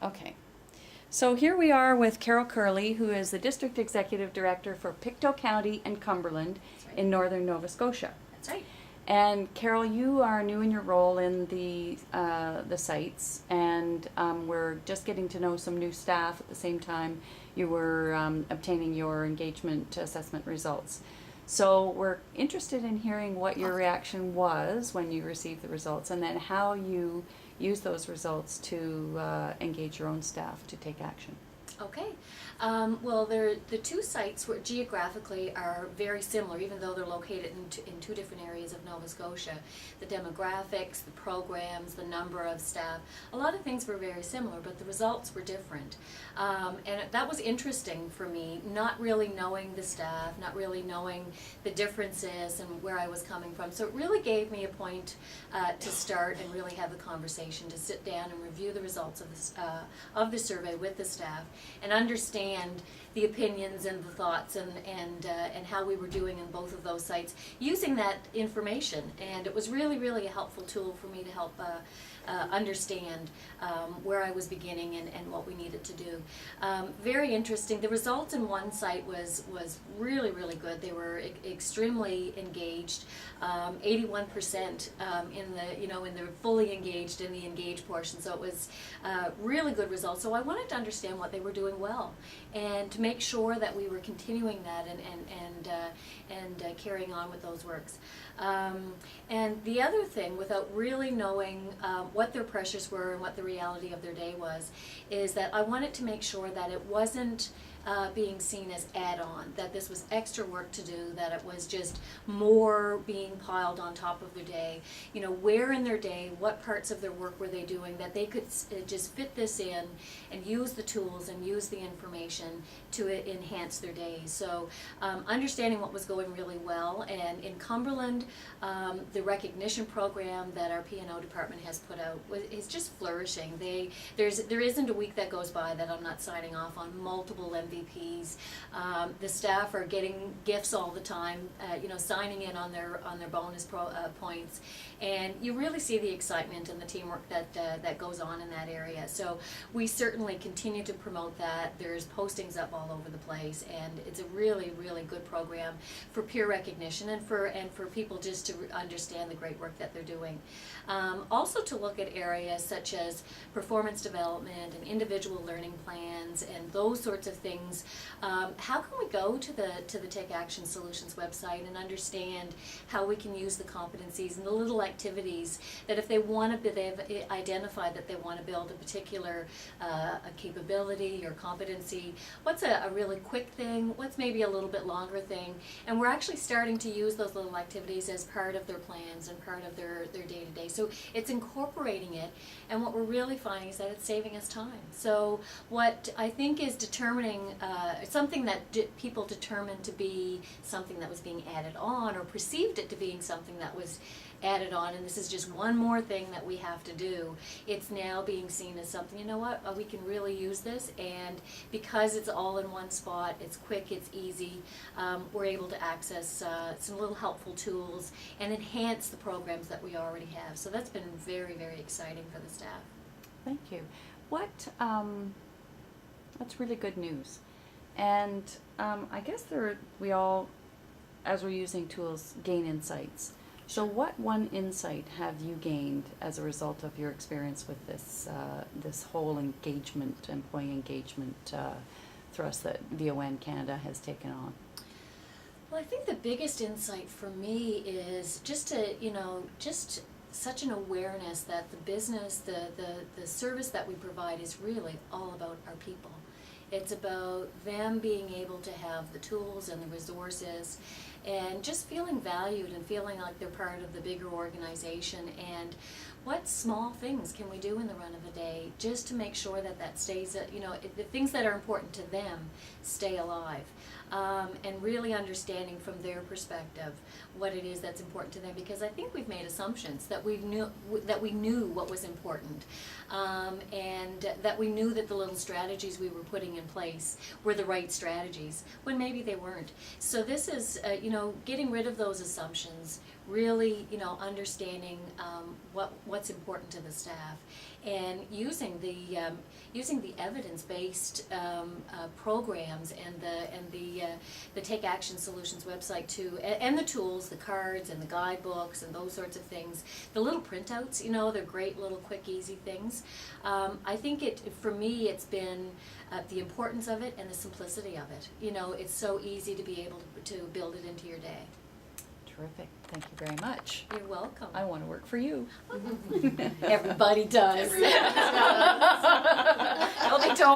Okay. So here we are with Carol Curley, who is the District Executive Director for Pictou County and Cumberland Right. in northern Nova Scotia. That's right. And Carol, you are new in your role in the sites, and we're just getting to know some new staff at the same time you were obtaining your engagement assessment results. So we're interested in hearing what your reaction was when you received the results, and then how you use those results to engage your own staff to take action. Okay. Well, the two sites were geographically are very similar, even though they're located in two different areas of Nova Scotia. The demographics, the programs, the number of staff, a lot of things were very similar, but the results were different. And that was interesting for me, not really knowing the staff, not really knowing the differences and where I was coming from. So it really gave me a point to start and really have the conversation, to sit down and review the results of the survey with the staff and understand the opinions and the thoughts and how we were doing in both of those sites using that information. And it was really a helpful tool for me to help understand where I was beginning and what we needed to do. Very interesting. The results in one site was really good. They were extremely engaged. 81% in the fully engaged, in the engaged portion. So it was really good results. So I wanted to understand what they were doing well, and to make sure that we were continuing that and carrying on with those works. And the other thing, without really knowing what their pressures were and what the reality of their day was, is that I wanted to make sure that it wasn't being seen as add-on, that this was extra work to do, that it was just more being piled on top of their day. You know, where in their day, what parts of their work were they doing, that they could just fit this in and use the tools and use the information to enhance their days. So understanding what was going really well, and in Cumberland, the recognition program that our P&O department has put out is just flourishing. There isn't a week that goes by that I'm not signing off on multiple MVPs. The staff are getting gifts all the time, signing in on their bonus points, and you really see the excitement and the teamwork that goes on in that area. So we certainly continue to promote that. There's postings up all over the place, and it's a really good program for peer recognition and for people just to understand the great work that they're doing. Also to look at areas such as performance development and individual learning plans and those sorts of things. How can we go to the Take Action Solutions website and understand how we can use the competencies and the little activities that if they want to, they've identified that they want to build a particular a capability or competency. What's a really quick thing? What's maybe a little bit longer thing? And we're actually starting to use those little activities as part of their plans and part of their day-to-day. So it's incorporating it, and what we're really finding is that it's saving us time. So what I think is determining something that people determined to be something that was being added on, or perceived it to being something that was added on, and this is just one more thing that we have to do. It's now being seen as something, you know what, we can really use this, and because it's all in one spot, it's quick, it's easy, we're able to access some little helpful tools and enhance the programs that we already have. So that's been very exciting for the staff. Thank you. That's really good news. And I guess we all, as we're using tools, gain insights. So what one insight have you gained as a result of your experience with this whole employee engagement thrust that VON Canada has taken on? Well, I think the biggest insight for me is just such an awareness that the business, the service that we provide is really all about our people. It's about them being able to have the tools and the resources and just feeling valued and feeling like they're part of the bigger organization. And what small things can we do in the run of a day just to make sure that stays, the things that are important to them stay alive. And really understanding from their perspective what it is that's important to them, because I think we've made assumptions that we knew what was important, and that we knew that the little strategies we were putting in place were the right strategies when maybe they weren't. So this is getting rid of those assumptions, really, understanding what's important to the staff, and using the evidence-based programs and the Take Action Solutions website too, and the tools, the cards and the guidebooks and those sorts of things. The little printouts, they're great little quick, easy things. I think for me, it's been the importance of it and the simplicity of it. It's so easy to be able to build it into your day. Terrific. Thank you very much. You're welcome. I want to work for you. Everybody does. Everybody does. Well, they don't.